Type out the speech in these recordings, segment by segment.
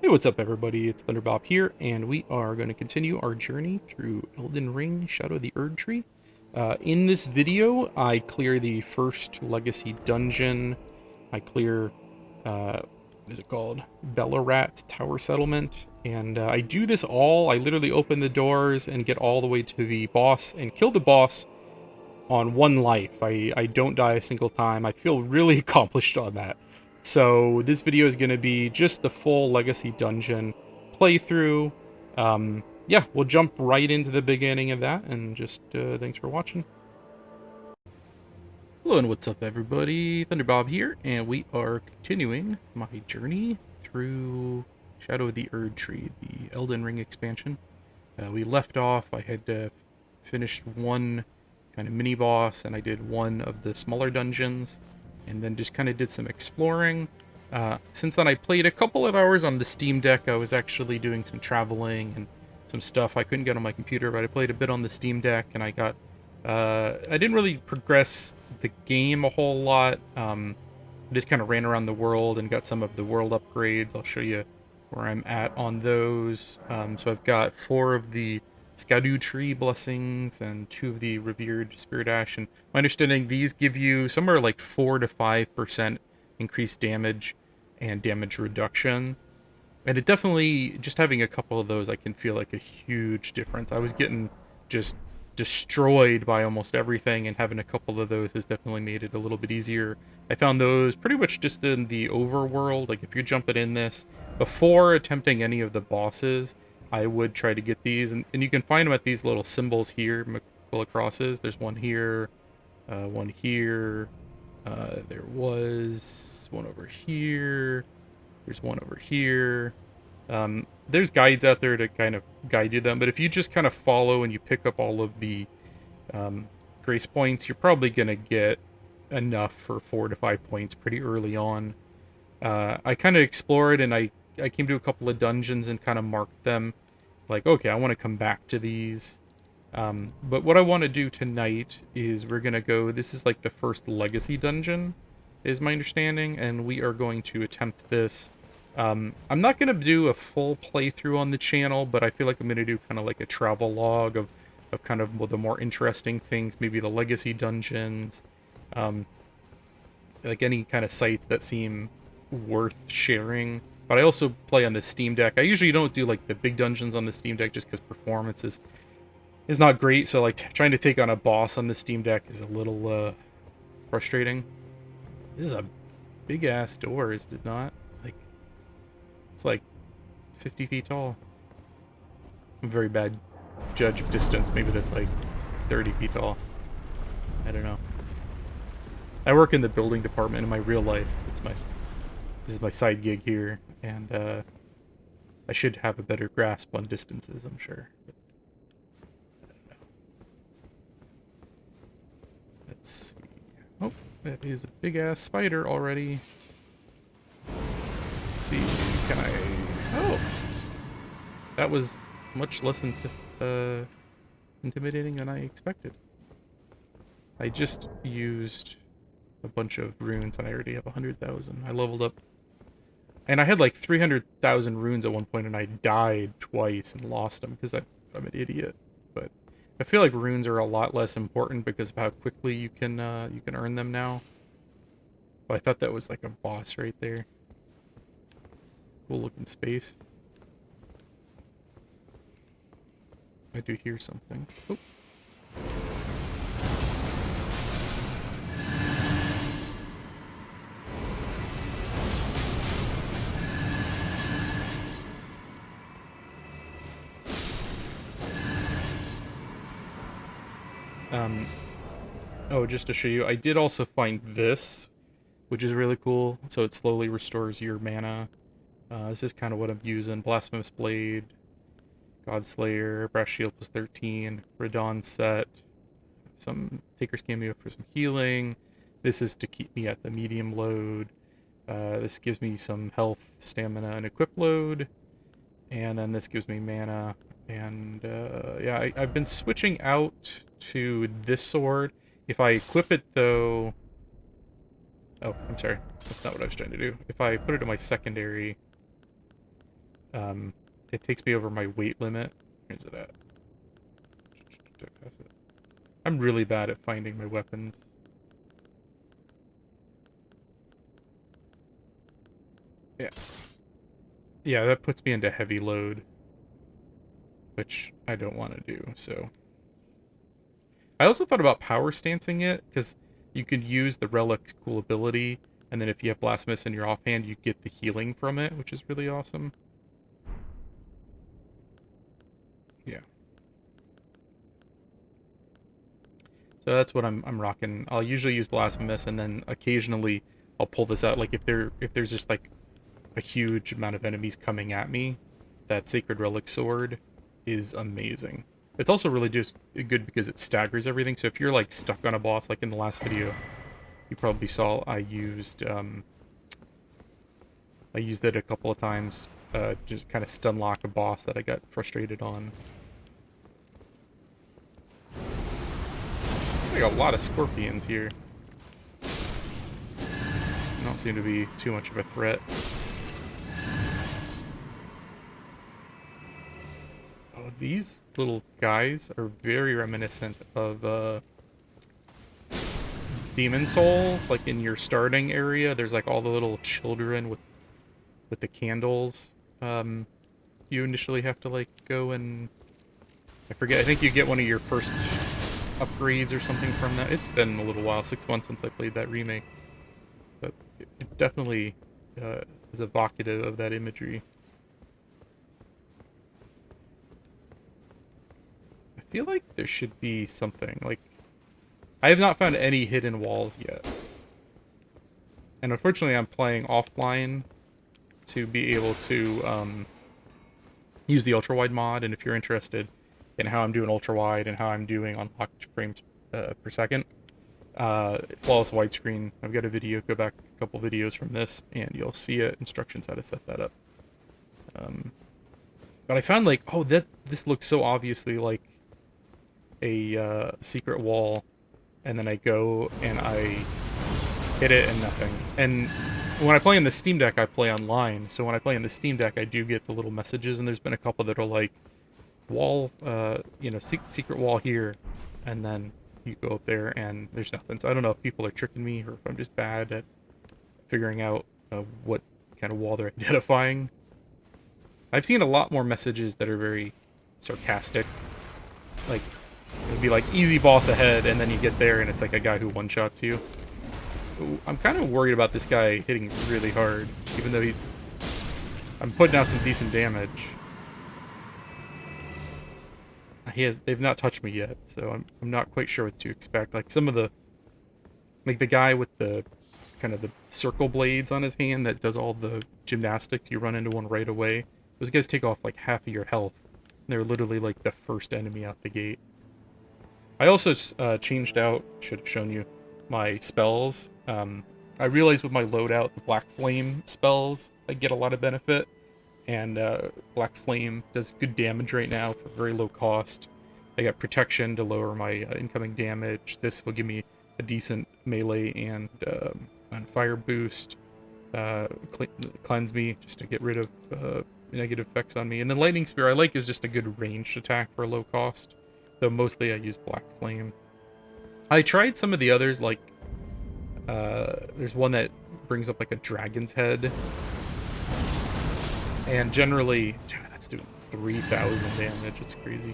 Hey, what's up, everybody? It's Thunderbob here, and we are going to continue our journey through Elden Ring, Shadow of the Erdtree. In this video, I clear the first legacy dungeon. I clear, what is it called? Belurat Tower Settlement. And I do this all. I literally open the doors and get all the way to the boss and kill the boss on one life. I don't die a single time. I feel really accomplished on that. So this video is going to be just the full Legacy Dungeon playthrough. Yeah, we'll jump right into the beginning of that, and just thanks for watching. Hello and what's up, everybody? Thunderbob here, and we are continuing my journey through Shadow of the Erdtree, the Elden Ring expansion. We left off. I had finished one kind of mini boss, and I did one of the smaller dungeons, and then just kind of did some exploring. Since then, I played a couple of hours on the Steam Deck. I was actually doing some traveling and some stuff I couldn't get on my computer, but I played a bit on the Steam Deck, and I didn't really progress the game a whole lot. I just kind of ran around the world and got some of the world upgrades. I'll show you where I'm at on those. So I've got 4 of the Erdtree blessings and 2 of the revered spirit ash. And my understanding, these give you somewhere like 4 to 5% increased damage and damage reduction. And it definitely, just having a couple of those, I can feel like a huge difference. I was getting just destroyed by almost everything, and having a couple of those has definitely made it a little bit easier. I found those pretty much just in the overworld. Like, if you're jumping in this, before attempting any of the bosses, I would try to get these, and you can find them at these little symbols here, Aquila crosses. There's one here, one here, there was one over here, there's one over here. There's guides out there to kind of guide you them, but if you just kind of follow and you pick up all of the grace points, you're probably going to get enough for 4 to 5 points pretty early on. I kind of explored, and I came to a couple of dungeons and kind of marked them. Like, okay, I want to come back to these. But what I want to do tonight is we're going to go, this is like the first legacy dungeon, is my understanding, and we are going to attempt this. I'm not going to do a full playthrough on the channel, but I feel like I'm going to do kind of like a travel log of kind of the more interesting things, maybe the legacy dungeons, um, like any kind of sites that seem worth sharing. But I also play on the Steam Deck. I usually don't do like the big dungeons on the Steam Deck just because performance is not great. So like trying to take on a boss on the Steam Deck is a little frustrating. This is a big ass door, is it not? Like, it's like 50 feet tall. I'm a very bad judge of distance. Maybe that's like 30 feet tall. I don't know. I work in the building department in my real life. This is my side gig here, and I should have a better grasp on distances, I'm sure. But I don't know. Let's see. Oh, that is a big ass spider already. Let's see, can I... Oh! That was much less intimidating than I expected. I just used a bunch of runes, and I already have 100,000. I leveled up. And I had like 300,000 runes at one point, and I died twice and lost them because I'm an idiot. But I feel like runes are a lot less important because of how quickly you can earn them now. But I thought that was like a boss right there. Cool looking space. I do hear something. Oh. Oh, just to show you, I did also find this, which is really cool. So it slowly restores your mana. This is kind of what I'm using. Blasphemous Blade, Godslayer, Brass Shield plus 13, Radon set, some Taker's Cameo for some healing. This is to keep me at the medium load. This gives me some health, stamina, and equip load. And then this gives me mana. And yeah, I've been switching out to this sword. If I equip it, though... Oh, I'm sorry. That's not what I was trying to do. If I put it in my secondary, It takes me over my weight limit. Where's it at? Did I pass it? I'm really bad at finding my weapons. Yeah. Yeah, that puts me into heavy load, which I don't want to do, so. I also thought about power stancing it, because you could use the relic's cool ability, and then if you have Blasphemous in your offhand, you get the healing from it, which is really awesome. Yeah. So that's what I'm rocking. I'll usually use Blasphemous, and then occasionally I'll pull this out. Like if there's just like a huge amount of enemies coming at me, that Sacred Relic Sword is amazing. It's also really just good because it staggers everything. So if you're like stuck on a boss, like in the last video, you probably saw I used it a couple of times, just kind of stun lock a boss that I got frustrated on. I got a lot of scorpions here. They don't seem to be too much of a threat. Oh, these little guys are very reminiscent of Demon Souls. Like in your starting area, there's like all the little children with the candles. You initially have to like go and I forget. I think you get one of your first upgrades or something from that. It's been a little while, 6 months since I played that remake, but it definitely is evocative of that imagery. I feel like there should be something, like, I have not found any hidden walls yet. And unfortunately I'm playing offline to be able to use the Ultrawide mod, and if you're interested in how I'm doing Ultrawide and how I'm doing unlocked frames per second, flawless widescreen, I've got a video, go back a couple videos from this, and you'll see it, instructions how to set that up. But I found like, oh, this looks so obviously like a secret wall, and then I go and I hit it and nothing. And when I play in the Steam Deck, I play online, so when I play in the Steam Deck, I do get the little messages, and there's been a couple that are like, wall, secret wall here, and then you go up there and there's nothing. So I don't know if people are tricking me or if I'm just bad at figuring out what kind of wall they're identifying. I've seen a lot more messages that are very sarcastic. Like, it'd be like, easy boss ahead, and then you get there and it's like a guy who one-shots you. Ooh, I'm kind of worried about this guy hitting really hard, even though I'm putting out some decent damage. They've not touched me yet, so I'm not quite sure what to expect. Like some of the, like the guy with the kind of the circle blades on his hand that does all the gymnastics, you run into one right away. Those guys take off like half of your health. They're literally like the first enemy out the gate. I also changed out, should have shown you, my spells. I realized with my loadout, the Black Flame spells, I get a lot of benefit. And Black Flame does good damage right now for very low cost. I got protection to lower my incoming damage. This will give me a decent melee and fire boost. Cleanse me, just to get rid of negative effects on me. And then Lightning Spear I like is just a good ranged attack for a low cost. Though mostly I use Black Flame. I tried some of the others, like there's one that brings up like a dragon's head. And generally, dude, that's doing 3,000 damage. It's crazy.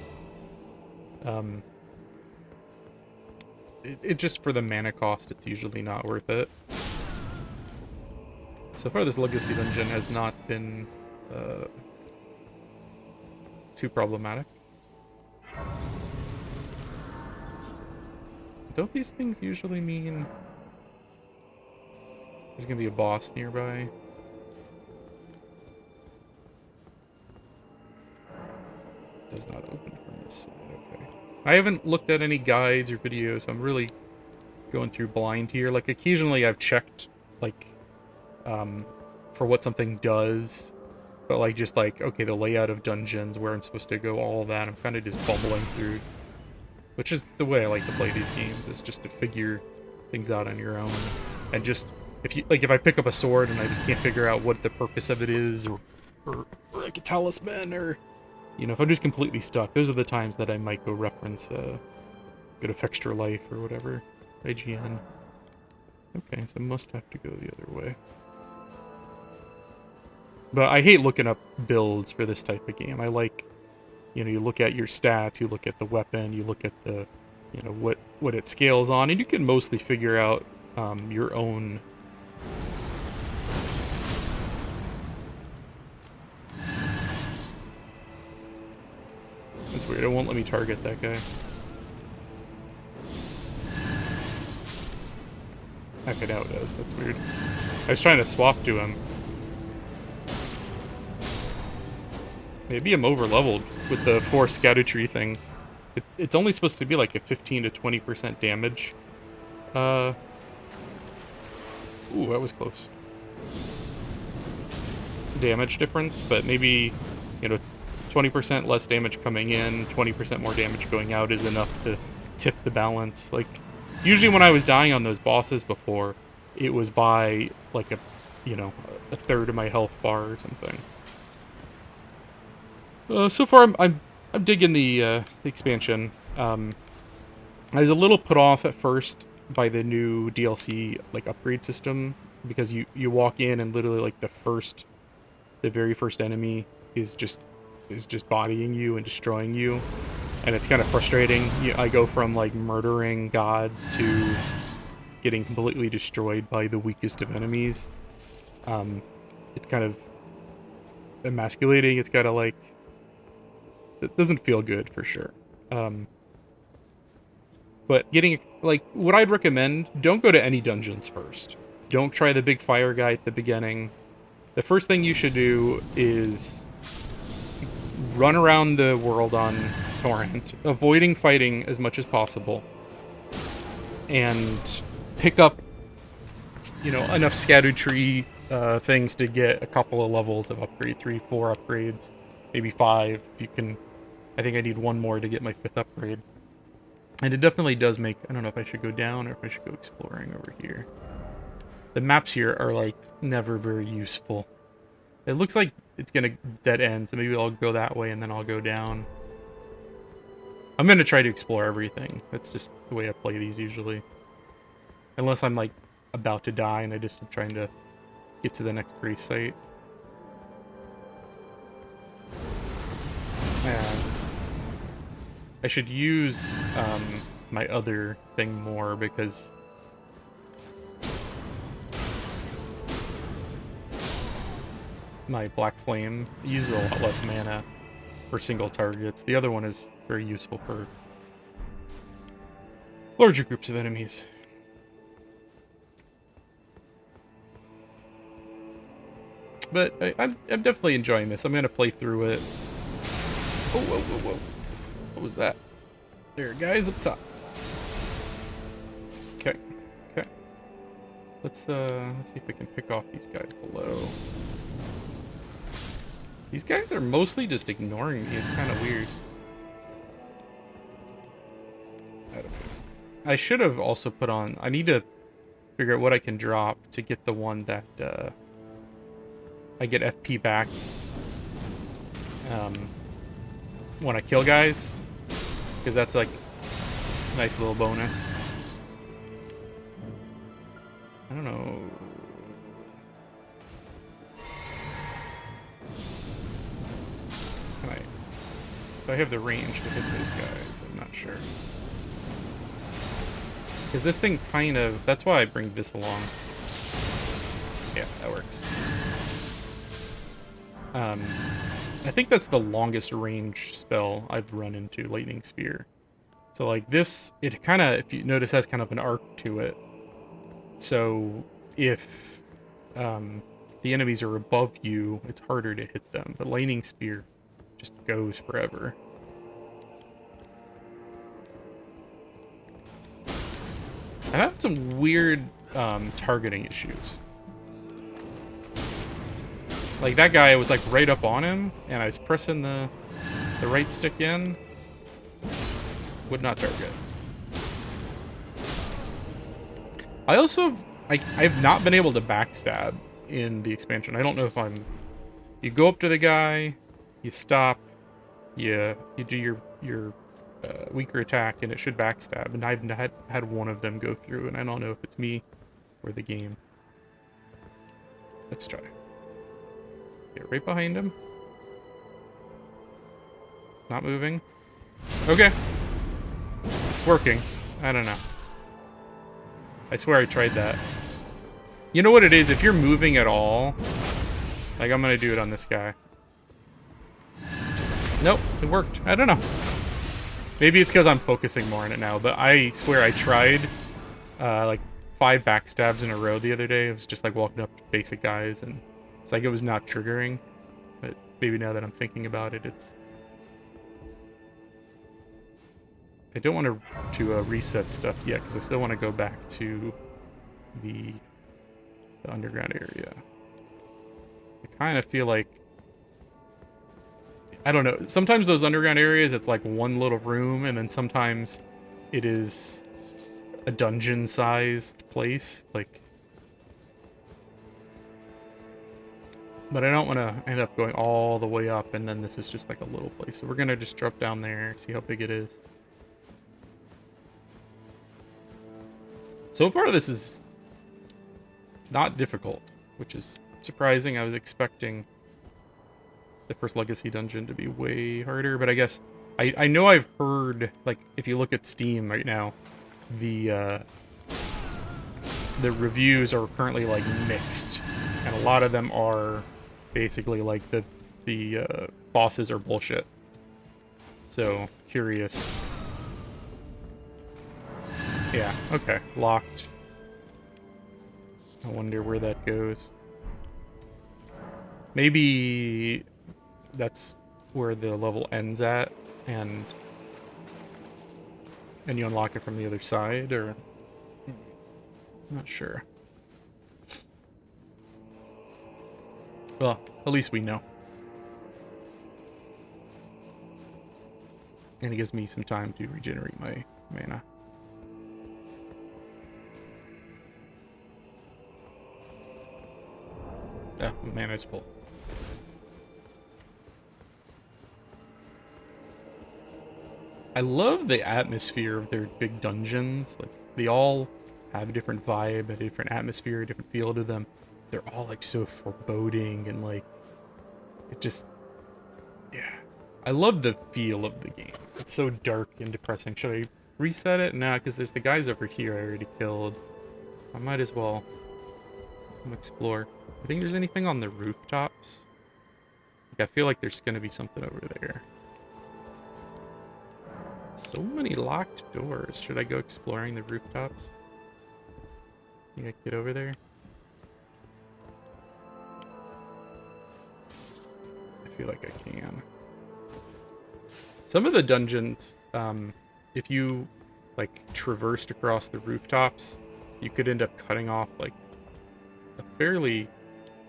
It just, for the mana cost, it's usually not worth it. So far, this Legacy dungeon has not been too problematic. Don't these things usually mean there's gonna be a boss nearby? Does not open from this side, okay. I haven't looked at any guides or videos, so I'm really going through blind here. Like, occasionally I've checked, like, for what something does, but, like, just, like, okay, the layout of dungeons, where I'm supposed to go, all of that, I'm kind of just bumbling through. Which is the way I like to play these games, is just to figure things out on your own. And just, if I pick up a sword and I just can't figure out what the purpose of it is, or or like a talisman, or, you know, if I'm just completely stuck, those are the times that I might go reference Good of Extra Life or whatever, IGN. Okay, so must have to go the other way. But I hate looking up builds for this type of game. I like, you know, you look at your stats, you look at the weapon, you look at the, you know, what it scales on, and you can mostly figure out your own. That's weird, it won't let me target that guy. Okay, now it does, that's weird. I was trying to swap to him. Maybe I'm over-leveled with the 4 Erdtree things. It's only supposed to be like a 15 to 20% damage. Ooh, that was close. Damage difference, but maybe, you know, 20% less damage coming in, 20% more damage going out is enough to tip the balance. Like, usually when I was dying on those bosses before, it was by, like, a, you know, a third of my health bar or something. So far, I'm digging the expansion. I was a little put off at first by the new DLC like upgrade system, because you walk in and literally like the very first enemy is just bodying you and destroying you, and it's kind of frustrating. I go from like murdering gods to getting completely destroyed by the weakest of enemies. It's kind of emasculating. It's kind of like, it doesn't feel good for sure. But getting, like, what I'd recommend, don't go to any dungeons first. Don't try the big fire guy at the beginning. The first thing you should do is run around the world on Torrent, avoiding fighting as much as possible, and pick up, you know, enough Erdtree things to get a couple of levels of upgrade, 3, 4 upgrades, maybe 5. You can, I think I need 1 more to get my 5th upgrade. And it definitely does make, I don't know if I should go down or if I should go exploring over here. The maps here are, like, never very useful. It looks like it's gonna dead end, so maybe I'll go that way and then I'll go down. I'm gonna try to explore everything. That's just the way I play these usually. Unless I'm, like, about to die and I just am trying to get to the next grace site. And I should use my other thing more, because my Black Flame uses a lot less mana for single targets. The other one is very useful for larger groups of enemies. But I'm definitely enjoying this. I'm going to play through it. Oh, whoa, whoa, whoa. What was that? There, guys, up top. Okay, okay. Let's see if we can pick off these guys below. These guys are mostly just ignoring me. It's kind of weird. I should have also put on... I need to figure out what I can drop to get the one that I get FP back when I kill guys, because that's like a nice little bonus. I don't know. Can I... Do I have the range to hit those guys? I'm not sure. Because this thing kind of... That's why I bring this along. Yeah, that works. I think that's the longest range spell I've run into, Lightning Spear. So like this, it kind of, if you notice, has kind of an arc to it. So if the enemies are above you, it's harder to hit them. But Lightning Spear just goes forever. I had some weird targeting issues. Like, that guy was, like, right up on him, and I was pressing the right stick in. Would not target. I also, I've not been able to backstab in the expansion. I don't know if I'm You go up to the guy, you stop, you do your weaker attack, and it should backstab. And I've had one of them go through, and I don't know if it's me or the game. Let's try. Get right behind him. Not moving. Okay. It's working. I don't know. I swear I tried that. You know what it is? If you're moving at all, like I'm gonna do it on this guy. Nope, it worked. I don't know. Maybe it's because I'm focusing more on it now, but I swear I tried like 5 backstabs in a row the other day. It was just like walking up to basic guys, and it's like it was not triggering. But maybe now that I'm thinking about it, it's... I don't want to reset stuff yet, because I still want to go back to the underground area. I kind of feel like... I don't know. Sometimes those underground areas, it's like one little room, and then sometimes it is a dungeon-sized place. Like... But I don't want to end up going all the way up, and then this is just like a little place. So we're going to just drop down there, see how big it is. So far, this is not difficult, which is surprising. I was expecting the first Legacy dungeon to be way harder, but I guess... I know I've heard, like, if you look at Steam right now, the reviews are currently, like, mixed. And a lot of them are basically, like, the bosses are bullshit. So, curious. Yeah, okay. Locked. I wonder where that goes. Maybe that's where the level ends at, and you unlock it from the other side, or... Not sure. Well, at least we know. And it gives me some time to regenerate my mana. Yeah, mana is full. I love the atmosphere of their big dungeons. Like, they all have a different vibe, a different atmosphere, a different feel to them. They're all, like, so foreboding, and, like, it just... Yeah. I love the feel of the game. It's so dark and depressing. Should I reset it? Nah, because there's the guys over here I already killed. I might as well explore. I think there's anything on the rooftops. Like, I feel like there's gonna be something over there. So many locked doors. Should I go exploring the rooftops? Think I can get over there? I feel like I can. Some of the dungeons, if you, like, traversed across the rooftops, you could end up cutting off, like, a fairly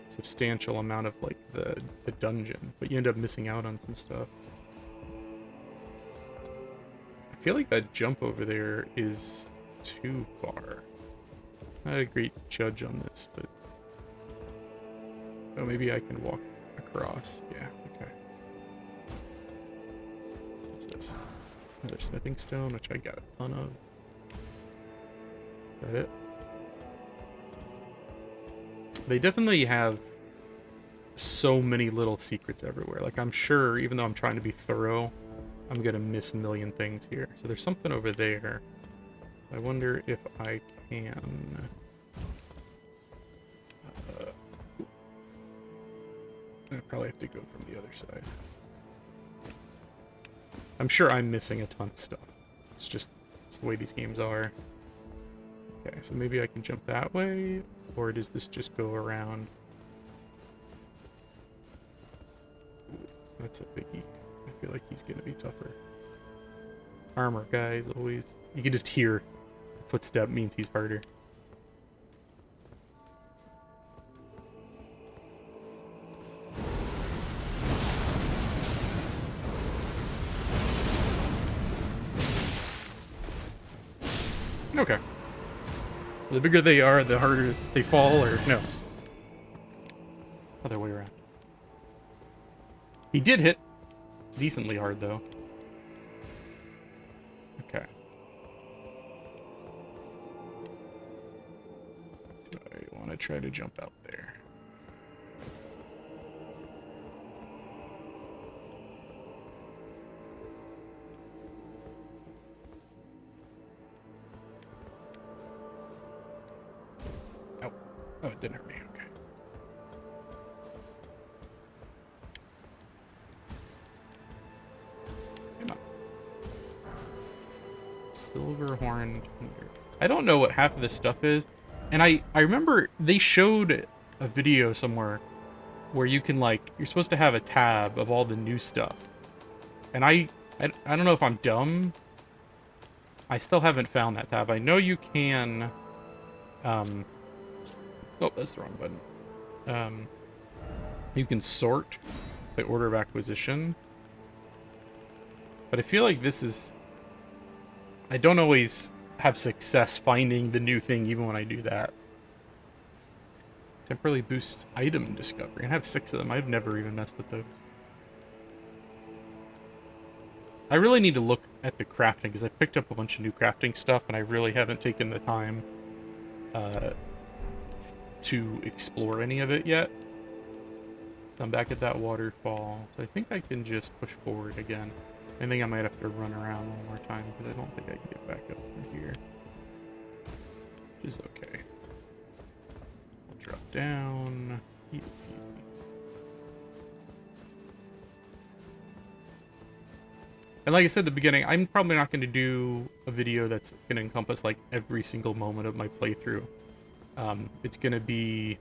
substantial amount of, like, the dungeon, but you end up missing out on some stuff. I feel like that jump over there is too far. Not a great judge on this, but... Oh, maybe I can walk across. Yeah, okay. What's this? Another smithing stone, which I got a ton of. Is that it? They definitely have so many little secrets everywhere. Like, I'm sure, even though I'm trying to be thorough, I'm gonna miss a million things here. So there's something over there. I wonder if I can... I probably have to go from the other side. I'm sure I'm missing a ton of stuff. It's the way these games are. Okay, so maybe I can jump that way, or does this just go around? Ooh, that's a biggie. I feel like he's gonna be tougher. Armor guys, always. You can just hear footstep means he's harder. Okay. The bigger they are, the harder they fall, or no. Other way around. He did hit decently hard, though. Okay. Do I want to try to jump out there? Oh. Oh, it didn't hurt me. Okay. Come on. Silverhorn Thunder. I don't know what half of this stuff is. And I remember they showed a video somewhere where you can, like, you're supposed to have a tab of all the new stuff. And I don't know if I'm dumb. I still haven't found that tab. I know you can, oh, that's the wrong button. You can sort by order of acquisition. But I feel like this is, I don't always have success finding the new thing even when I do that. Temporarily boosts item discovery. And I have 6 of them. I've never even messed with those. I really need to look at the crafting, because I picked up a bunch of new crafting stuff, and I really haven't taken the time to explore any of it yet. I'm back at that waterfall, so I think I can just push forward again. I think I might have to run around one more time, because I don't think I can get back up from here. Which is okay. I'll drop down. And like I said at the beginning, I'm probably not going to do a video that's going to encompass like every single moment of my playthrough. It's going to be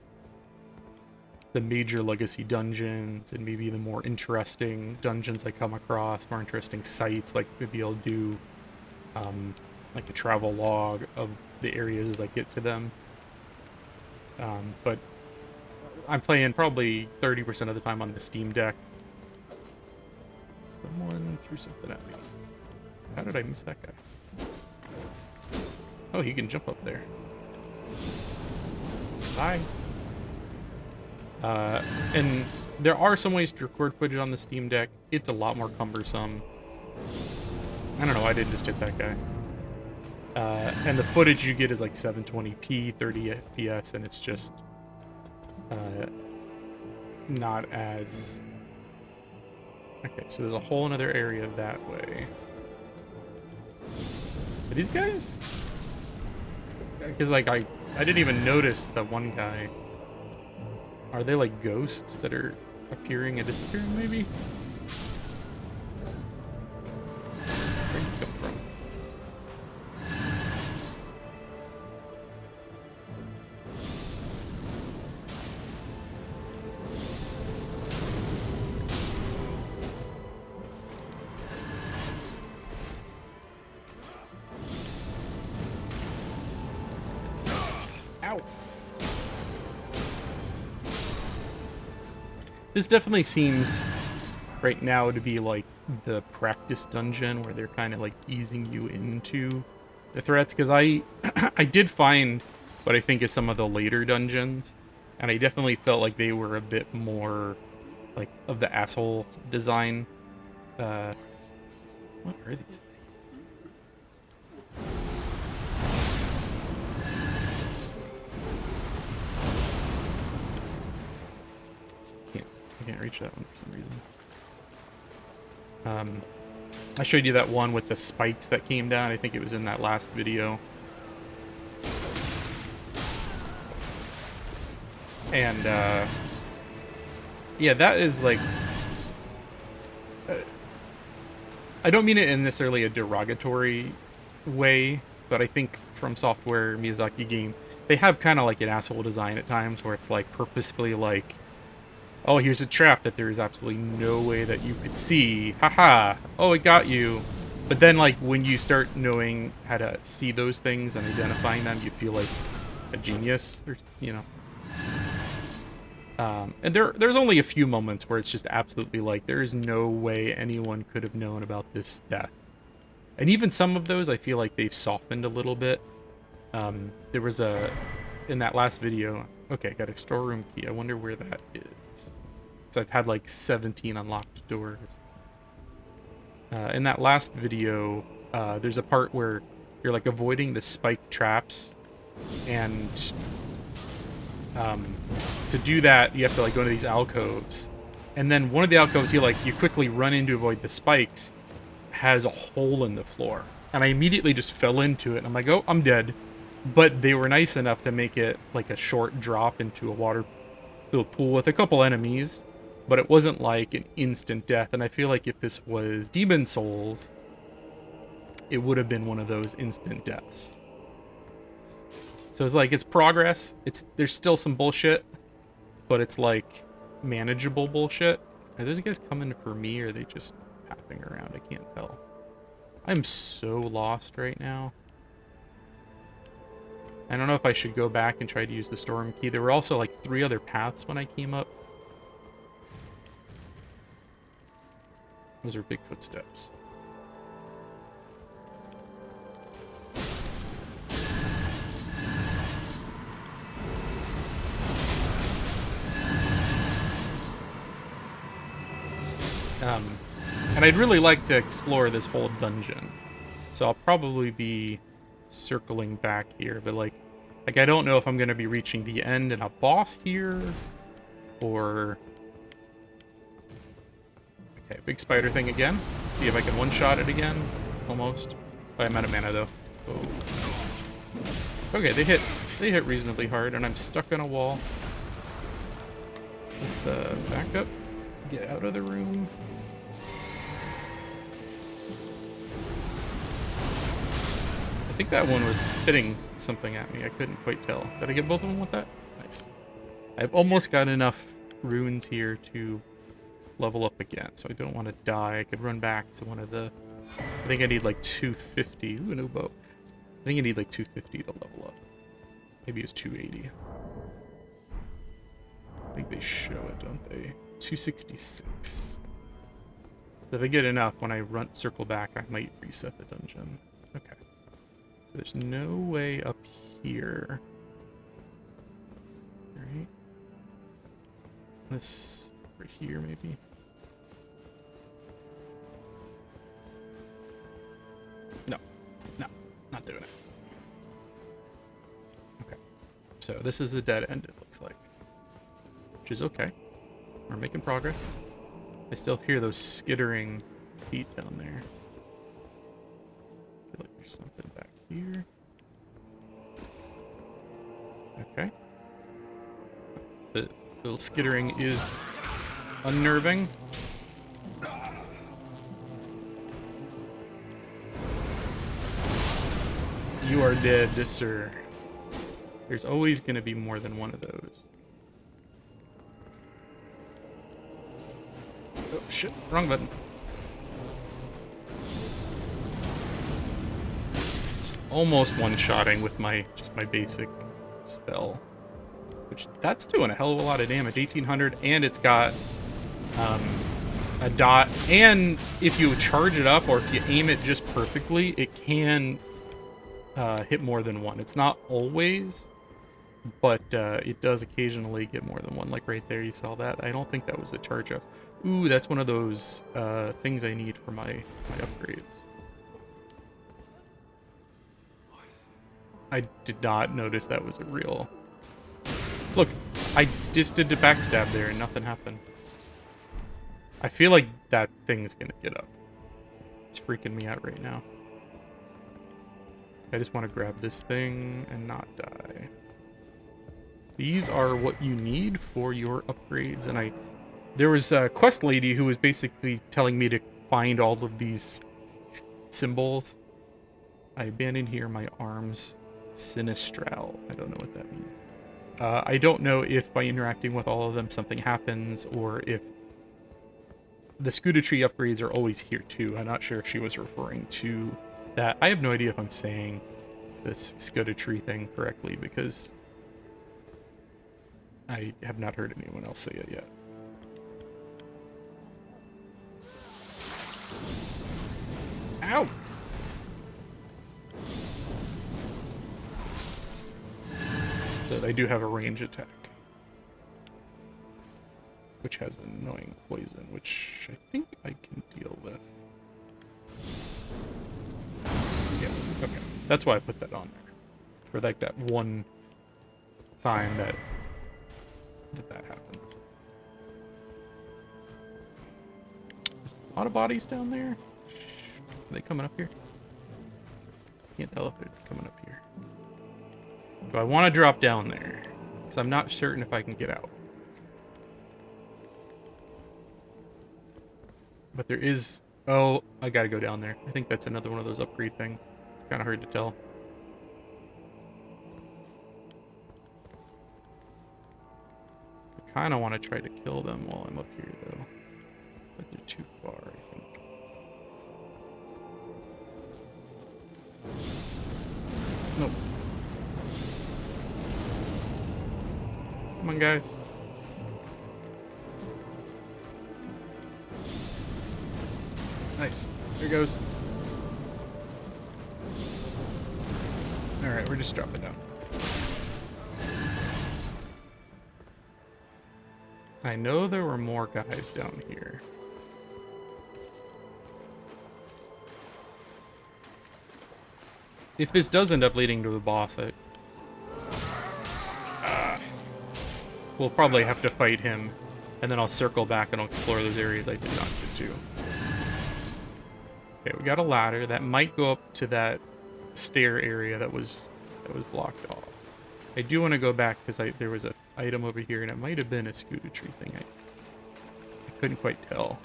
the major legacy dungeons and maybe the more interesting dungeons I come across, more interesting sites, like maybe I'll do like a travel log of the areas as I get to them. But I'm playing probably 30% of the time on the Steam Deck. Someone threw something at me. How did I miss that guy? Oh, he can jump up there. Bye. And there are some ways to record footage on the Steam Deck. It's a lot more cumbersome. I don't know, I didn't just hit that guy. And the footage you get is like 720p, 30 FPS, and it's just not as... Okay, so there's a whole another area that way. Are these guys... Because, like, I didn't even notice that one guy. Are they, like, ghosts that are appearing and disappearing, maybe? Where did you come from? Ow! This definitely seems right now to be like the practice dungeon where they're kind of like easing you into the threats, because I did find what I think is some of the later dungeons, and I definitely felt like they were a bit more like of the asshole design. What are these things? I can't reach that one for some reason. I showed you that one with the spikes that came down. I think it was in that last video. And, yeah, that is, like... I don't mean it in necessarily a derogatory way, but I think From Software, Miyazaki game, they have kind of like an asshole design at times where it's, like, purposefully, like, oh, here's a trap that there is absolutely no way that you could see. Haha! Oh, it got you. But then, like, when you start knowing how to see those things and identifying them, you feel like a genius, or, you know. And there's only a few moments where it's just absolutely like, there is no way anyone could have known about this death. And even some of those, I feel like they've softened a little bit. There was in that last video, okay, got a storeroom key. I wonder where that is. because I've had like 17 unlocked doors. In that last video, there's a part where you're like avoiding the spike traps, and to do that, you have to like go into these alcoves, and then one of the alcoves you quickly run in to avoid the spikes has a hole in the floor, and I immediately just fell into it. And I'm like, oh, I'm dead. But they were nice enough to make it like a short drop into a water-filled pool with a couple enemies, but it wasn't like an instant death. And I feel like if this was Demon Souls, it would have been one of those instant deaths. So it's like, it's progress. There's still some bullshit, but it's like manageable bullshit. Are those guys coming for me, or are they just pathing around? I can't tell. I'm so lost right now. I don't know if I should go back and try to use the storm key. There were also like 3 other paths when I came up. Those are big footsteps. And I'd really like to explore this whole dungeon. So I'll probably be circling back here, but like I don't know if I'm gonna be reaching the end and a boss here, or okay, big spider thing again. Let's see if I can one-shot it again. Almost. Oh, I'm out of mana though. Oh. Okay, they hit reasonably hard, and I'm stuck on a wall. Let's back up, get out of the room. I think that one was spitting something at me. I couldn't quite tell. Did I get both of them with that? Nice. I've almost got enough runes here to level up again, so I don't want to die. I could run back to one of the... I think I need like 250. Ooh, no bow. I think I need like 250 to level up. Maybe it's 280. I think they show it, don't they? 266. So if I get enough, when I circle back, I might reset the dungeon. Okay. There's no way up here. Alright. This over here, maybe. No. No. Not doing it. Okay. So this is a dead end, it looks like. Which is okay. We're making progress. I still hear those skittering feet down there. I feel like there's something back here. Okay. The little skittering is unnerving. You are dead, sir. There's always going to be more than one of those. Oh, shit. Wrong button. It's almost one-shotting with just my basic spell. Which, that's doing a hell of a lot of damage. 1800, and it's got a dot. And if you charge it up, or if you aim it just perfectly, it can hit more than one. It's not always, but it does occasionally get more than one. Like right there, you saw that. I don't think that was the charge up. Ooh, that's one of those things I need for my upgrades. I did not notice that was a real... Look, I just did the backstab there and nothing happened. I feel like that thing's gonna get up. It's freaking me out right now. I just want to grab this thing and not die. These are what you need for your upgrades, and there was a quest lady who was basically telling me to find all of these symbols. I abandon here my arms sinistral. I don't know what that means. I don't know if by interacting with all of them something happens, or if the Erdtree upgrades are always here too. I'm not sure if she was referring to that. I have no idea if I'm saying this Erdtree thing correctly, because I have not heard anyone else say it yet. Ow! So they do have a range attack. which has annoying poison, which I think I can deal with. Yes, okay. That's why I put that on there. For like that one time that happens. There's a lot of bodies down there. Are they coming up here? Can't tell if they're coming up here. Do I want to drop down there? Because I'm not certain if I can get out. But there is... Oh, I gotta go down there. I think that's another one of those upgrade things. It's kind of hard to tell. I kind of want to try to kill them while I'm up here, though. But they're too far, I think. Nope. Come on, guys. Nice. There it goes. Alright, we're just dropping down. I know there were more guys down here. If this does end up leading to the boss, we'll probably have to fight him, and then I'll circle back and I'll explore those areas I did not get to. Okay, we got a ladder that might go up to that stair area that was blocked off. I do want to go back because there was an item over here, and it might have been a Erdtree thing. I couldn't quite tell.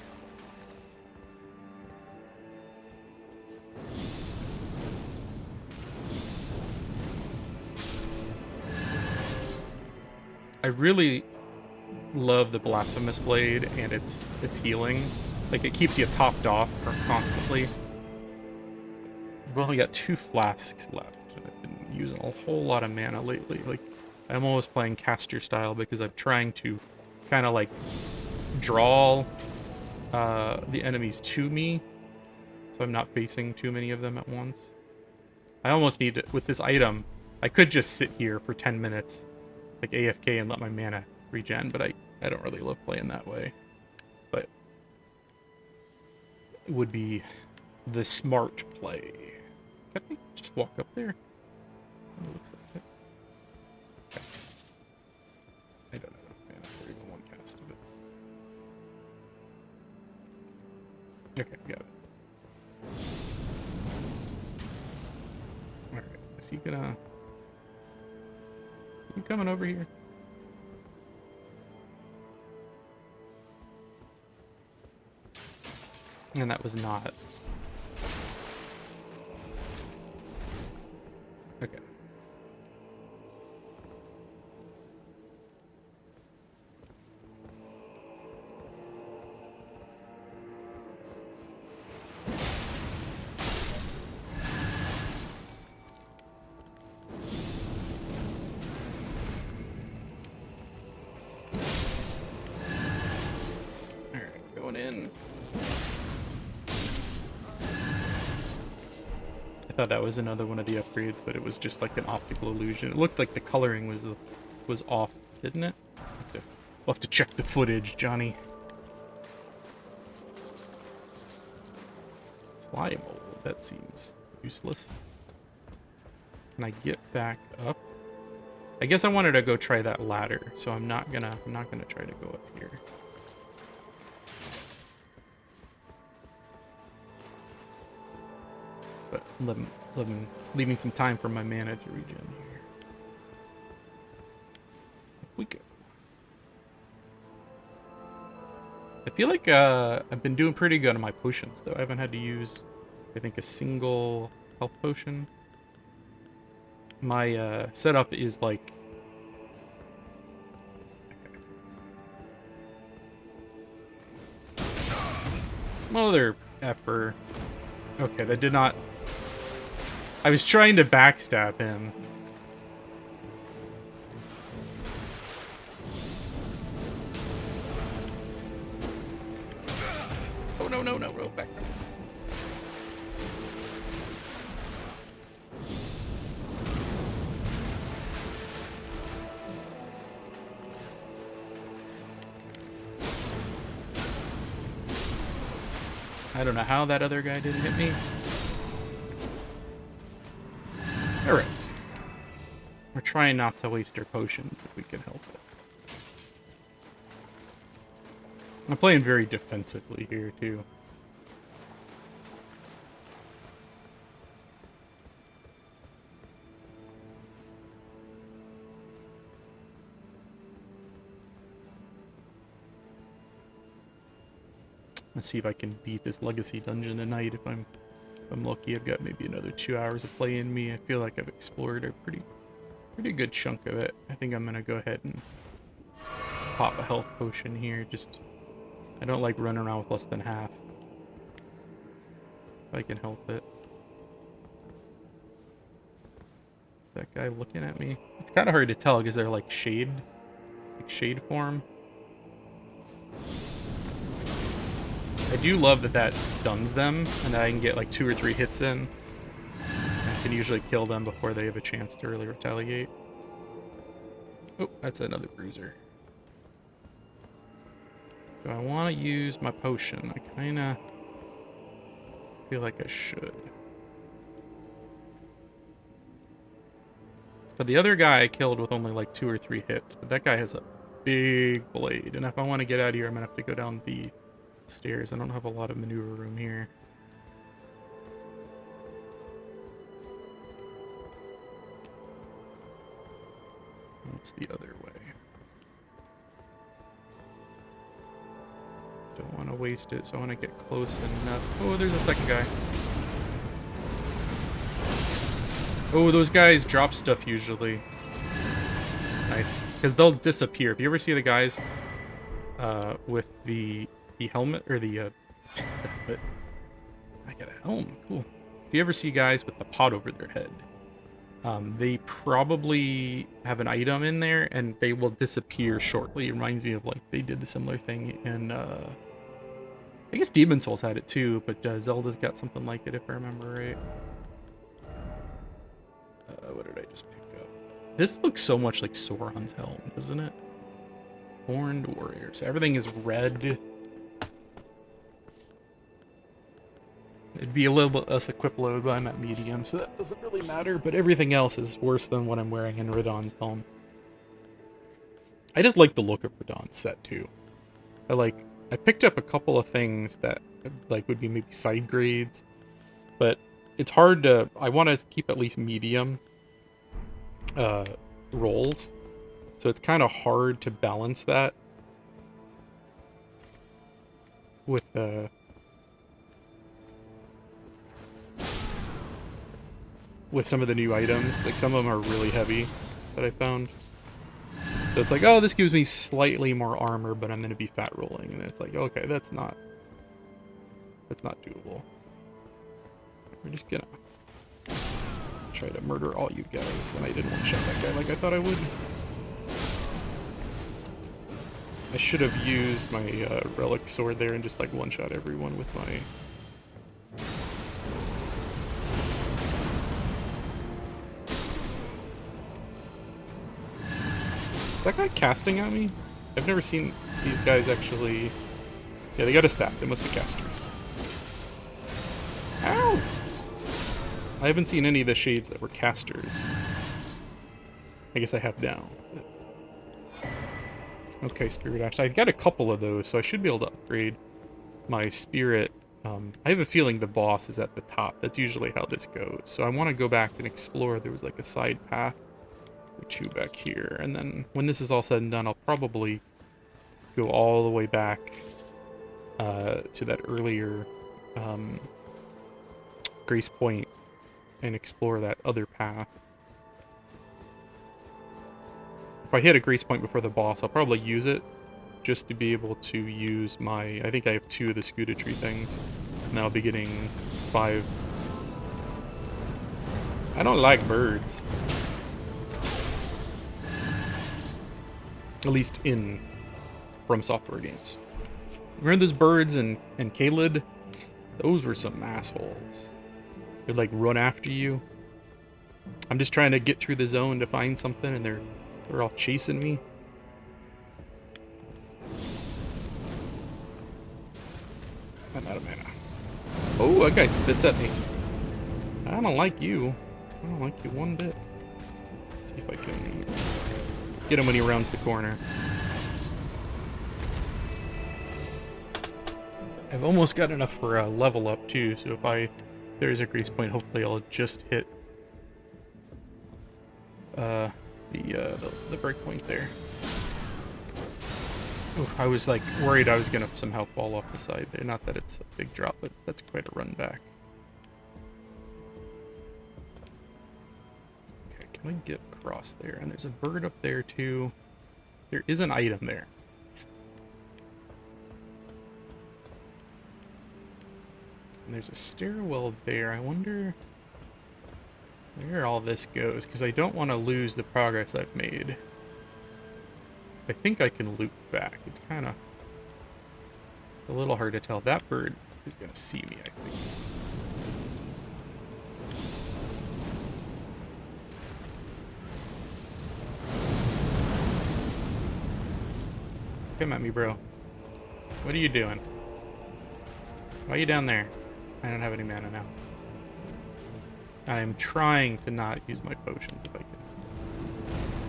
I really love the Blasphemous Blade and its healing. Like, it keeps you topped off constantly. We've only got 2 flasks left. I've been using a whole lot of mana lately. Like, I'm always playing caster style because I'm trying to kind of like draw the enemies to me, so I'm not facing too many of them at once. I almost need to, with this item, I could just sit here for 10 minutes, like AFK, and let my mana regen, but I don't really love playing that way. But it would be the smart play. Can I just walk up there? It looks like it. Okay. I don't know. Man, there's even one cast of it. Okay, got it. Alright, is he gonna... You coming over here? And that was not... Okay. Alright, going in. I thought that was another one of the upgrades, but it was just like an optical illusion. It looked like the coloring was off, didn't it? We'll have to check the footage, Johnny. Fly mold, that seems useless. Can I get back up? I guess I wanted to go try that ladder, so I'm not gonna try to go up here. But leaving some time for my mana to regen here. We go. I feel like I've been doing pretty good on my potions, though. I haven't had to use, I think, a single health potion. My setup is like... Mother effer. Okay, that did not... I was trying to backstab him. Oh, no, back. I don't know how that other guy didn't hit me. Alright. We're trying not to waste our potions if we can help it. I'm playing very defensively here, too. Let's see if I can beat this legacy dungeon tonight. If I'm lucky, I've got maybe another 2 hours of play in me. I feel like I've explored a pretty good chunk of it. I think I'm gonna go ahead and pop a health potion here. Just, I don't like running around with less than half. If I can help it. That guy looking at me. It's kind of hard to tell because they're like shade form. I do love that stuns them, and I can get like 2 or 3 hits in. I can usually kill them before they have a chance to really retaliate. Oh, that's another bruiser. Do I want to use my potion? I kind of feel like I should. But the other guy I killed with only like 2 or 3 hits, but that guy has a big blade, and if I want to get out of here, I'm going to have to go down the stairs. I don't have a lot of maneuver room here. What's the other way? Don't want to waste it, so I want to get close enough. Oh, there's a second guy. Oh, those guys drop stuff usually. Nice. Because they'll disappear. If you ever see the guys with the helmet, or the helmet. I got a helm. Cool. If you ever see guys with the pot over their head, they probably have an item in there, and they will disappear shortly. It reminds me of, like, they did the similar thing in, I guess Demon Souls had it too, but Zelda's got something like it, if I remember right. What did I just pick up? This looks so much like Sauron's helm, doesn't it? Horned warriors. Everything is red. It'd be a little bit less equip load, but I'm at medium, so that doesn't really matter. But everything else is worse than what I'm wearing in Radahn's helm. I just like the look of Radahn's set, too. I picked up a couple of things that, like, would be maybe side grades. But it's hard to... I want to keep at least medium rolls. So it's kind of hard to balance that with some of the new items. Like, some of them are really heavy that I found. So it's like, oh, this gives me slightly more armor, but I'm going to be fat rolling. And it's like, okay, that's not doable. We're just gonna try to murder all you guys. And I didn't one-shot that guy like I thought I would. I should have used my relic sword there and just like one-shot everyone with my... Is that guy casting at me? I've never seen these guys actually... Yeah, they got a staff. They must be casters. Ow! I haven't seen any of the shades that were casters. I guess I have now. Okay, Spirit Axe. I got a couple of those, so I should be able to upgrade my Spirit. I have a feeling the boss is at the top. That's usually how this goes. So I want to go back and explore. There was like a side path or two back here. And then when this is all said and done, I'll probably go all the way back to that earlier Grace Point and explore that other path. If I hit a Grace Point before the boss, I'll probably use it just to be able to use my... I think I have 2 of the Erdtree things. And I'll be getting 5. I don't like birds. At least in From Software games. Remember those birds in Caelid? Those were some assholes. They'd like run after you. I'm just trying to get through the zone to find something, and they're all chasing me. I'm out of mana. Oh, that guy spits at me. I don't like you. I don't like you one bit. Let's see if I can get him when he rounds the corner. I've almost got enough for a level up too, so if there's a grease point, hopefully I'll just hit the breakpoint there. Ooh, I was like worried I was gonna somehow fall off the side there. Not that it's a big drop, but that's quite a run back. Okay, can I get across there? And there's a bird up there too. There is an item there. And there's a stairwell there. I wonder where all this goes, because I don't want to lose the progress I've made. I think I can loop back. It's kind of a little hard to tell. That bird is going to see me, I think. Come at me, bro. What are you doing? Why are you down there? I don't have any mana now. I'm trying to not use my potions if I can.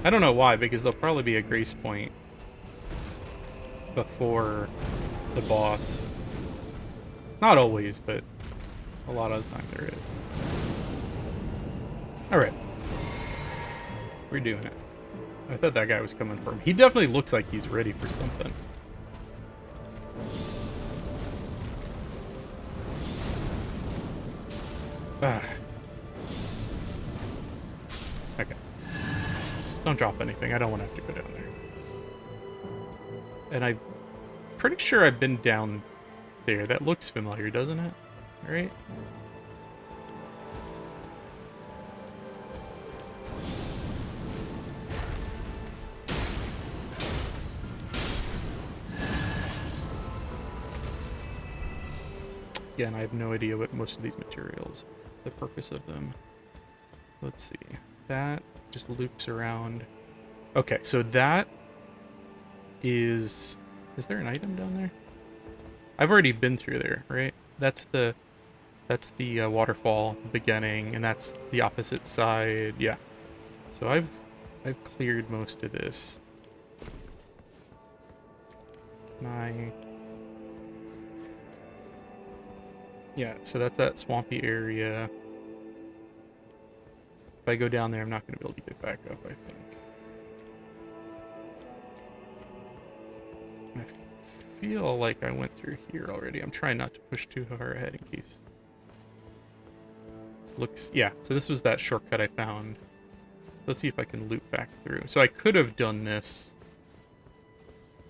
I don't know why, because there'll probably be a grace point before the boss. Not always, but a lot of the time there is. Alright. We're doing it. I thought that guy was coming for him. He definitely looks like he's ready for something. Okay. Don't drop anything. I don't want to have to go down there. And I'm pretty sure I've been down there. That looks familiar, doesn't it? Right? Again, I have no idea what most of these materials, the purpose of them. Let's see. That just loops around. Okay, so that is there an item down there? I've already been through there, right? That's the waterfall beginning, and that's the opposite side. Yeah. So I've cleared most of this. Can I? Yeah, so that's that swampy area. If I go down there, I'm not going to be able to get back up, I think. I feel like I went through here already. I'm trying not to push too far ahead in case. This looks... Yeah, so this was that shortcut I found. Let's see if I can loop back through. So I could have done this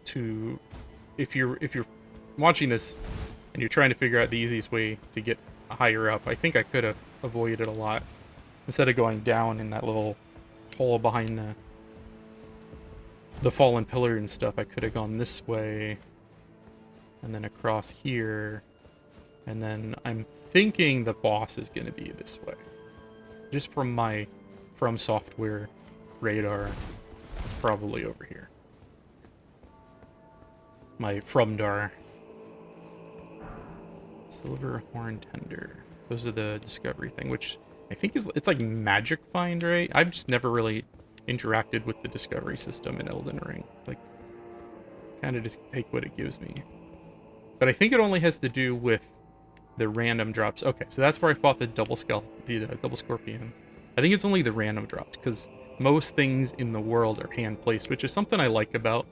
to... If you're watching this and you're trying to figure out the easiest way to get higher up, I think I could have avoided a lot. Instead of going down in that little hole behind the fallen pillar and stuff, I could have gone this way and then across here. And then I'm thinking the boss is going to be this way. Just from my From Software radar, it's probably over here. My Fromdar. Silver Horn Tender. Those are the discovery thing, which I think it's like magic find, right? I've just never really interacted with the discovery system in Elden Ring. Like, kind of just take what it gives me. But I think it only has to do with the random drops. Okay, so that's where I fought the double scorpion. I think it's only the random drops, because most things in the world are hand placed, which is something I like about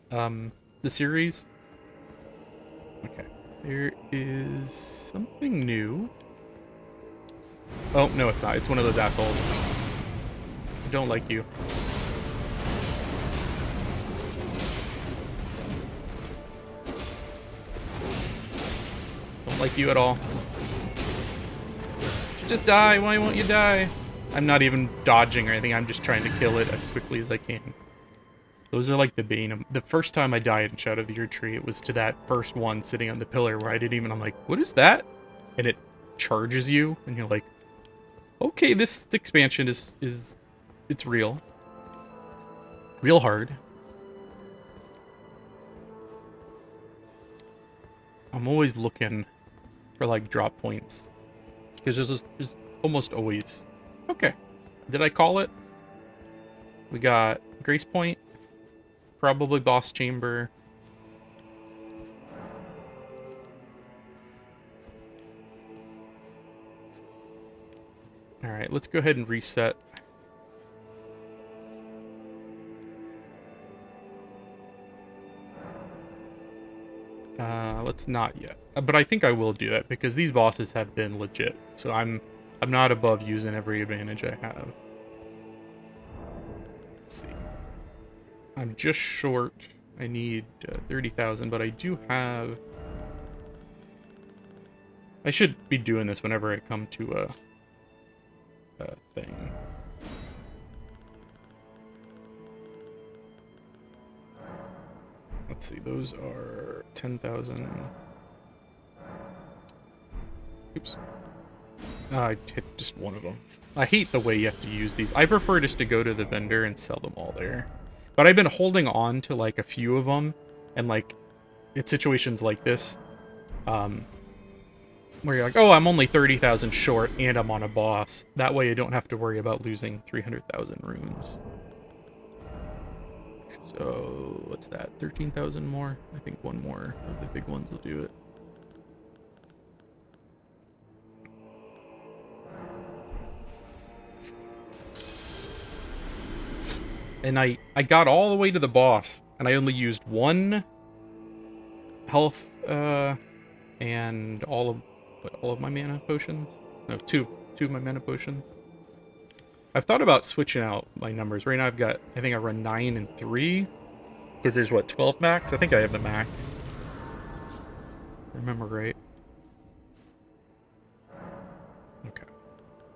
the series. Okay, there is something new. Oh, no, it's not. It's one of those assholes. I don't like you. Don't like you at all. Just die. Why won't you die? I'm not even dodging or anything. I'm just trying to kill it as quickly as I can. Those are like the bane of... The first time I died in Shadow of the Erdtree, it was to that first one sitting on the pillar where I didn't even... I'm like, what is that? And it charges you, and you're like, okay, this expansion is it's real. Real hard. I'm always looking for like drop points. Because there's almost always... Okay. Did I call it? We got Grace Point. Probably Boss Chamber. Alright, let's go ahead and reset. Let's not yet. But I think I will do that because these bosses have been legit. So I'm not above using every advantage I have. Let's see. I'm just short. I need 30,000, but I do have... I should be doing this whenever I come to a thing. Let's see, those are 10,000. Oops. I hit just one of them. I hate the way you have to use these. I prefer just to go to the vendor and sell them all there. But I've been holding on to, like, a few of them. And, like, it's situations like this. Where you're like, oh, I'm only 30,000 short and I'm on a boss. That way I don't have to worry about losing 300,000 runes. So, what's that? 13,000 more? I think one more of the big ones will do it. And I got all the way to the boss, and I only used one health, and all of my mana potions? No, two of my mana potions. I've thought about switching out my numbers. Right now I've got, I think I run 9 and 3. Because there's, what, 12 max? I think I have the max. Remember right. Okay.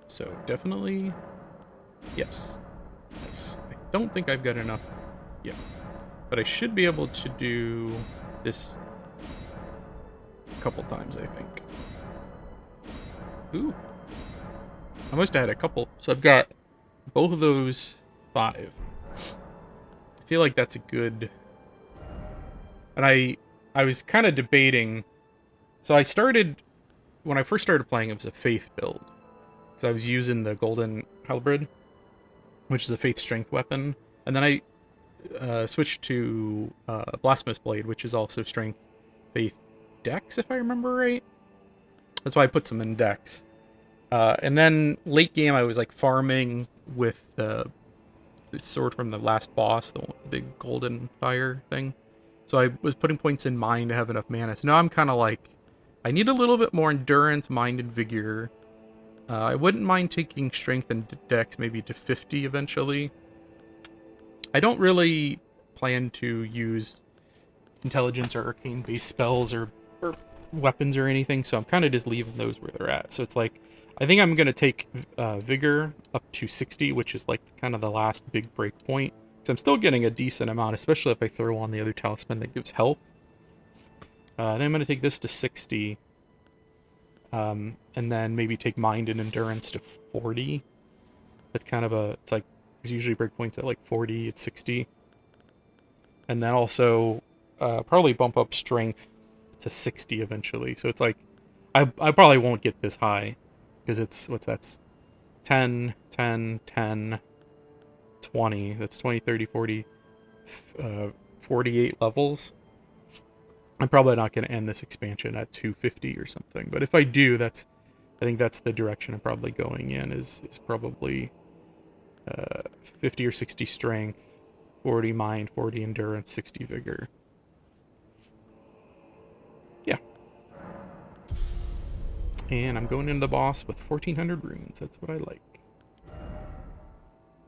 So, definitely... Yes. Nice. I don't think I've got enough yet. But I should be able to do this a couple times, I think. Ooh. I must have had a couple. So I've got both of those 5. I feel like that's a good... And I was kind of debating... So I started... When I first started playing, it was a Faith build. Because I was using the Golden Halberd, which is a Faith Strength weapon. And then I switched to Blasphemous Blade, which is also Strength, Faith, Dex, if I remember right. That's why I put some in Dex. And then late game, I was like farming with the sword from the last boss, the big golden fire thing. So I was putting points in mind to have enough mana. So now I'm kind of like, I need a little bit more endurance, mind, and vigor. I wouldn't mind taking strength and dex maybe to 50 eventually. I don't really plan to use intelligence or arcane-based spells or weapons or anything, so I'm kind of just leaving those where they're at. So it's like, I think I'm going to take vigor up to 60, which is like kind of the last big break point. So I'm still getting a decent amount, especially if I throw on the other talisman that gives health. Then I'm going to take this to 60. And then maybe take mind and endurance to 40. That's kind of a... It's like... There's usually breakpoints at like 40, it's 60. And then also probably bump up strength to 60 eventually. So it's like... I probably won't get this high. Because it's... What's that? 10, 10, 10... 20, that's 20, 30, 40, 48 levels. I'm probably not going to end this expansion at 250 or something, but if I do, I think that's the direction I'm probably going in, is probably 50 or 60 strength, 40 mind, 40 endurance, 60 vigor. Yeah. And I'm going into the boss with 1400 runes, that's what I like.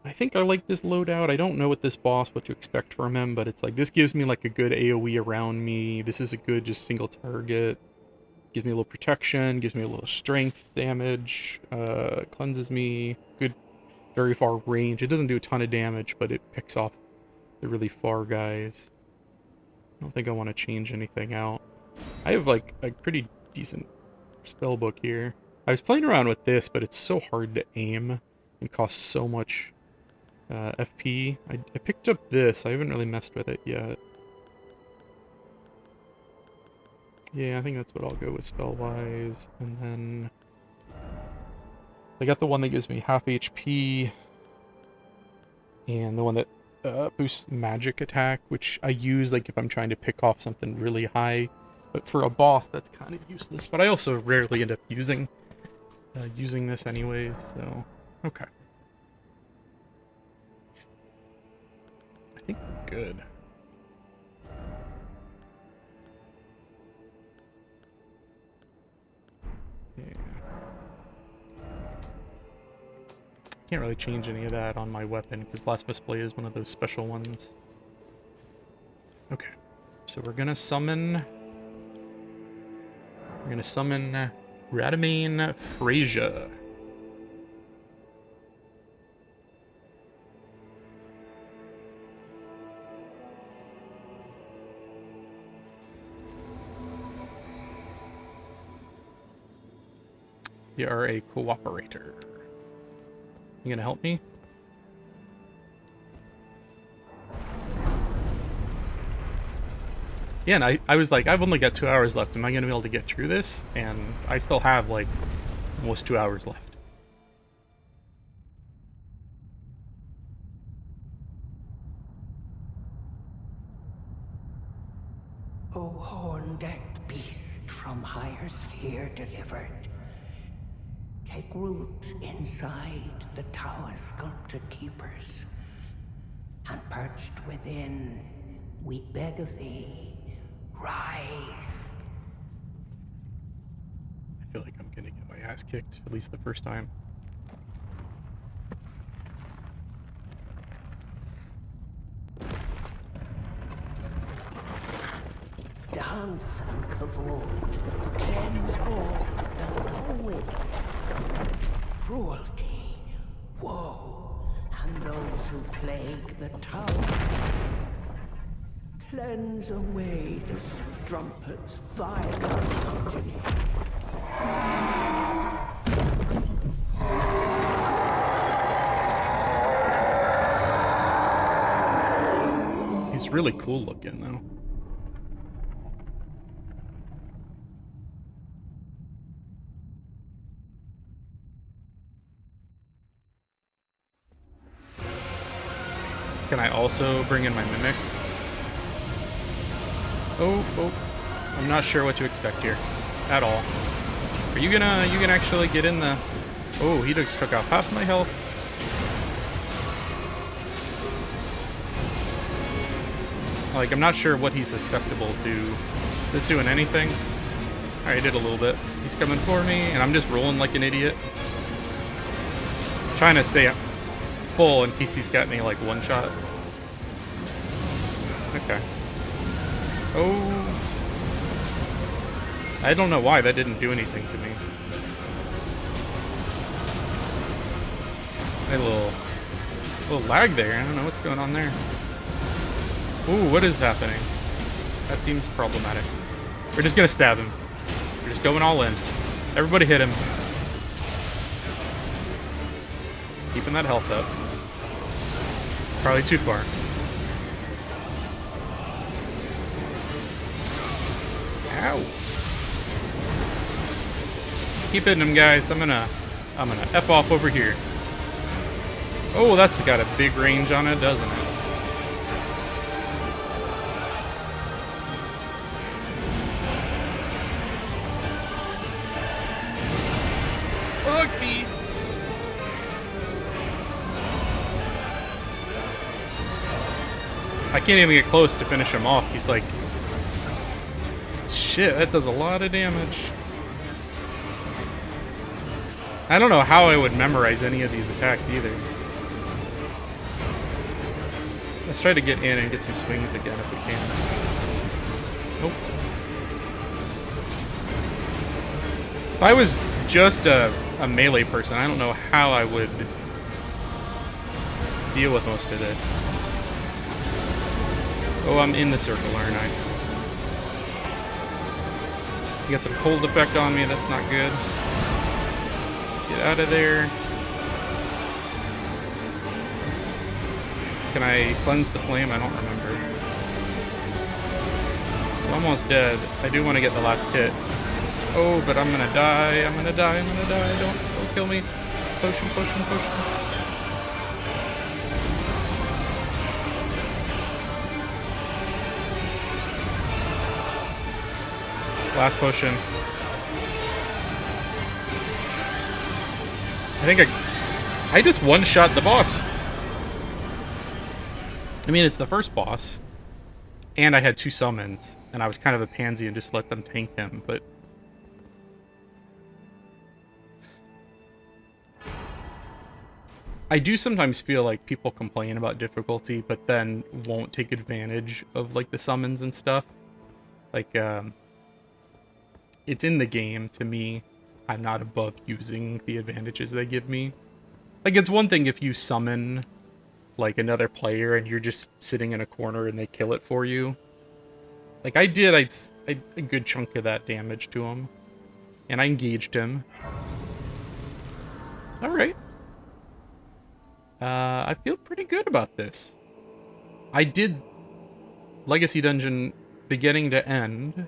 I think I like this loadout. I don't know what this boss, what to expect from him, but it's like, this gives me like a good AoE around me. This is a good just single target. Gives me a little protection, gives me a little strength damage, cleanses me, good, very far range. It doesn't do a ton of damage, but it picks off the really far guys. I don't think I want to change anything out. I have like a pretty decent spell book here. I was playing around with this, but it's so hard to aim and costs so much FP. I picked up this. I haven't really messed with it yet. Yeah, I think that's what I'll go with spell-wise. And then I got the one that gives me half HP, and the one that boosts magic attack, which I use like if I'm trying to pick off something really high. But for a boss, that's kind of useless. But I also rarely end up using this anyways, so okay. I think we're good. Yeah. Can't really change any of that on my weapon because Blasphemous Blade is one of those special ones. Okay, so we're gonna summon Radamane Frasia. You are a cooperator. You gonna help me? Yeah, and I was like, I've only got 2 hours left. Am I gonna be able to get through this? And I still have like almost 2 hours left. O horn-decked beast from higher sphere delivered, take root inside the tower sculpted keepers, and perched within, we beg of thee, rise. I feel like I'm gonna get my ass kicked, at least the first time. Dance and kavod, cleanse all the know it. Cruelty, woe, and those who plague the tower. Cleanse away the strumpet's vile progeny. He's really cool looking, though. Can I also bring in my Mimic? Oh, I'm not sure what to expect here, at all. Are you gonna actually get in the... Oh, he just took out half my health. Like, I'm not sure what he's acceptable to. Is this doing anything? Alright, he did a little bit. He's coming for me, and I'm just rolling like an idiot. I'm trying to stay full in case he's got any, like, one shot. Okay. Oh. I don't know why that didn't do anything to me. A little lag there. I don't know what's going on there. Ooh, what is happening? That seems problematic. We're just gonna stab him. We're just going all in. Everybody hit him. Keeping that health up. Probably too far. Ow. Keep hitting him, guys. I'm gonna F off over here. Oh, that's got a big range on it, doesn't it? Fuck me. I can't even get close to finish him off. He's like... Shit, that does a lot of damage. I don't know how I would memorize any of these attacks either. Let's try to get in and get some swings again if we can. Nope. If I was just a melee person, I don't know how I would deal with most of this. Oh, I'm in the circle, aren't I? You got some cold effect on me, that's not good. Get out of there. Can I cleanse the flame? I don't remember. Almost dead. I do want to get the last hit. Oh, but I'm gonna die. I'm gonna die. I'm gonna die. Don't kill me. Potion, potion, potion. Last potion. I think I just one-shot the boss. I mean, it's the first boss. And I had 2 summons. And I was kind of a pansy and just let them tank him, but... I do sometimes feel like people complain about difficulty, but then won't take advantage of, like, the summons and stuff. Like, it's in the game, to me. I'm not above using the advantages they give me. Like, it's one thing if you summon, like, another player and you're just sitting in a corner and they kill it for you. Like, I did a good chunk of that damage to him. And I engaged him. Alright. I feel pretty good about this. I did Legacy Dungeon beginning to end.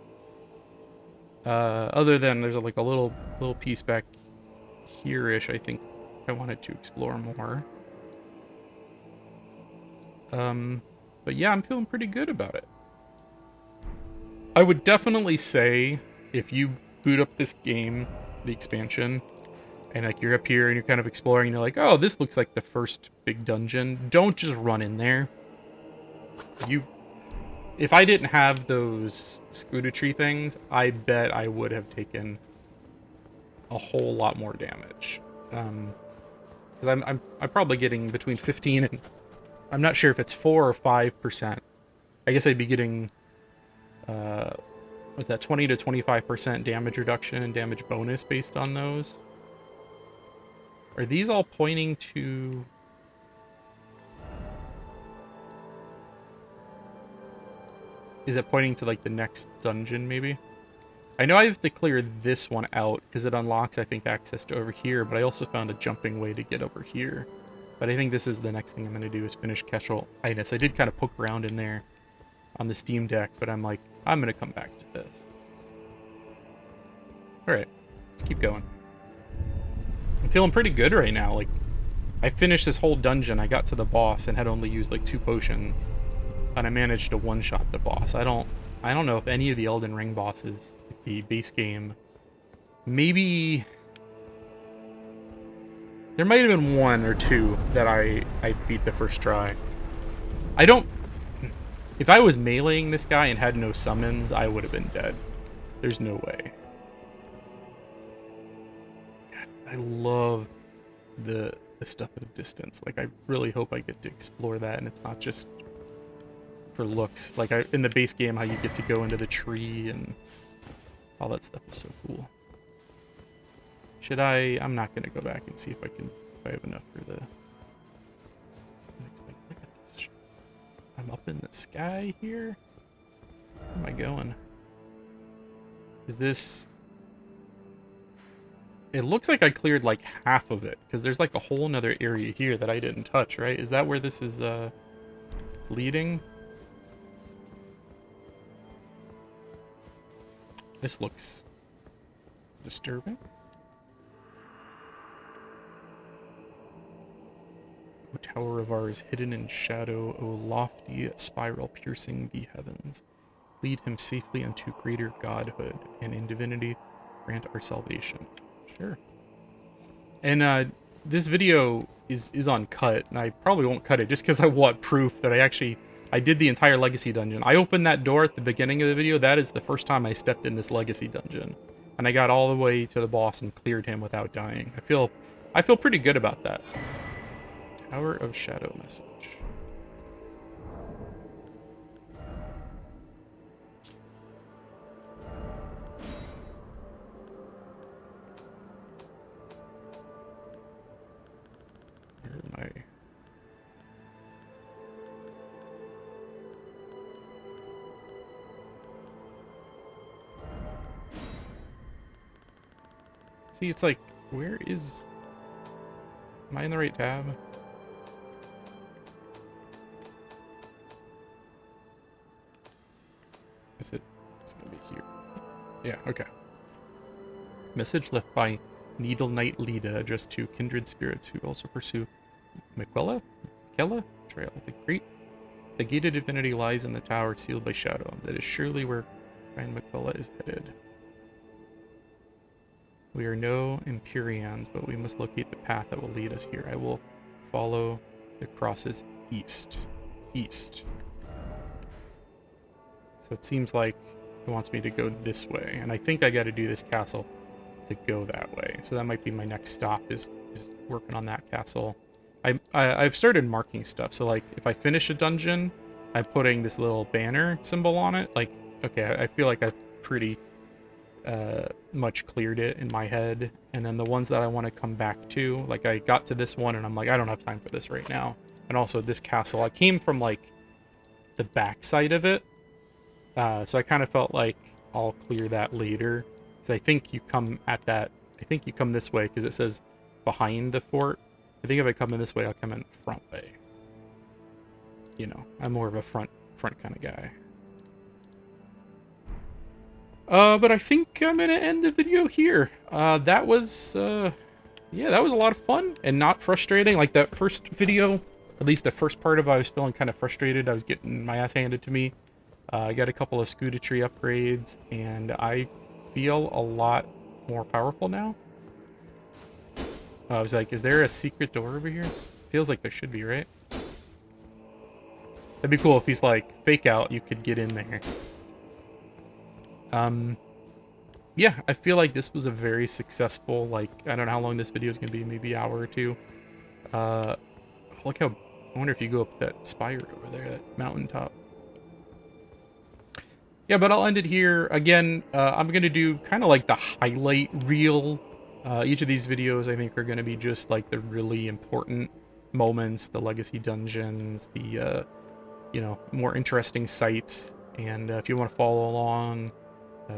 Other than there's like a little piece back here-ish I think I wanted to explore more. But yeah, I'm feeling pretty good about it. I would definitely say if you boot up this game, the expansion, and like you're up here and you're kind of exploring and you're like, oh, this looks like the first big dungeon, don't just run in there. If I didn't have those Erdtree things, I bet I would have taken a whole lot more damage. Because I'm probably getting between 15 and I'm not sure if it's 4 or 5%. I guess I'd be getting what's that, 20 to 25% damage reduction and damage bonus based on those. Are these all pointing to... Is it pointing to, like, the next dungeon, maybe? I know I have to clear this one out, because it unlocks, I think, access to over here, but I also found a jumping way to get over here. But I think this is the next thing I'm going to do, is finish Ketchel Itis. I did kind of poke around in there on the Steam Deck, but I'm like, I'm going to come back to this. Alright, let's keep going. I'm feeling pretty good right now. Like, I finished this whole dungeon, I got to the boss, and had only used, like, 2 potions. And I managed to one-shot the boss. I don't know if any of the Elden Ring bosses, the base game, maybe... There might have been 1 or 2 that I beat the first try. I don't... If I was meleeing this guy and had no summons, I would have been dead. There's no way. God, I love the stuff at a distance. Like, I really hope I get to explore that and it's not just for looks. Like, in the base game, how you get to go into the tree and all that stuff is so cool. Should I... I'm not going to go back and see if I have enough for the next thing. Look at this shit. I'm up in the sky here? Where am I going? Is this... It looks like I cleared like half of it, because there's like a whole nother area here that I didn't touch, right? Is that where this is leading? This looks disturbing. O tower of ours, hidden in shadow, O lofty spiral piercing the heavens. Lead him safely unto greater godhood, and in divinity grant our salvation. Sure. And this video is uncut, and I probably won't cut it just because I want proof that I did the entire Legacy Dungeon. I opened that door at the beginning of the video. That is the first time I stepped in this Legacy Dungeon. And I got all the way to the boss and cleared him without dying. I feel pretty good about that. Tower of Shadow message. Where am I? See, it's like, where is... Am I in the right tab? Is it Yeah, okay. Message left by Needle Knight Lida addressed to kindred spirits who also pursue Miquella Trail. The gated divinity lies in the tower sealed by shadow. That is surely where Grand Miquella is headed. We are no Empyreans, but we must locate the path that will lead us here. I will follow the crosses east. East. So it seems like it wants me to go this way, and I think I got to do this castle to go that way. So that might be my next stop is working on that castle. I've started marking stuff. So like if I finish a dungeon, I'm putting this little banner symbol on it. Like, okay, I feel like I've pretty much cleared it in my head. And then the ones that I want to come back to, like I got to this one and I'm like, I don't have time for this right now. And also this castle, I came from like the back side of it. So I kind of felt like I'll clear that later. Because I think you come at that, I think you come this way because it says behind the fort. I think if I come in this way, I'll come in front way. You know, I'm more of a front kind of guy. But I think I'm gonna end the video here. That was, yeah, that was a lot of fun and not frustrating. Like that first video, at least the first part of it, I was feeling kind of frustrated. I was getting my ass handed to me. I got a couple of Tree upgrades, and I feel a lot more powerful now. I was like, is there a secret door over here? Feels like there should be, right? That'd be cool if he's like, fake out, you could get in there. Yeah, I feel like this was a very successful, like, I don't know how long this video is going to be, maybe an hour or two. Look how, I wonder if you go up that spire over there, that mountaintop. Yeah, but I'll end it here. Again, I'm going to do kind of like the highlight reel. Each of these videos, I think, are going to be just like the really important moments, the legacy dungeons, the, you know, more interesting sites. And if you want to follow along,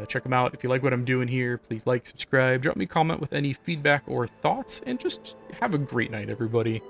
check them out. If you like what I'm doing here, please like, subscribe, drop me a comment with any feedback or thoughts, and just have a great night, everybody.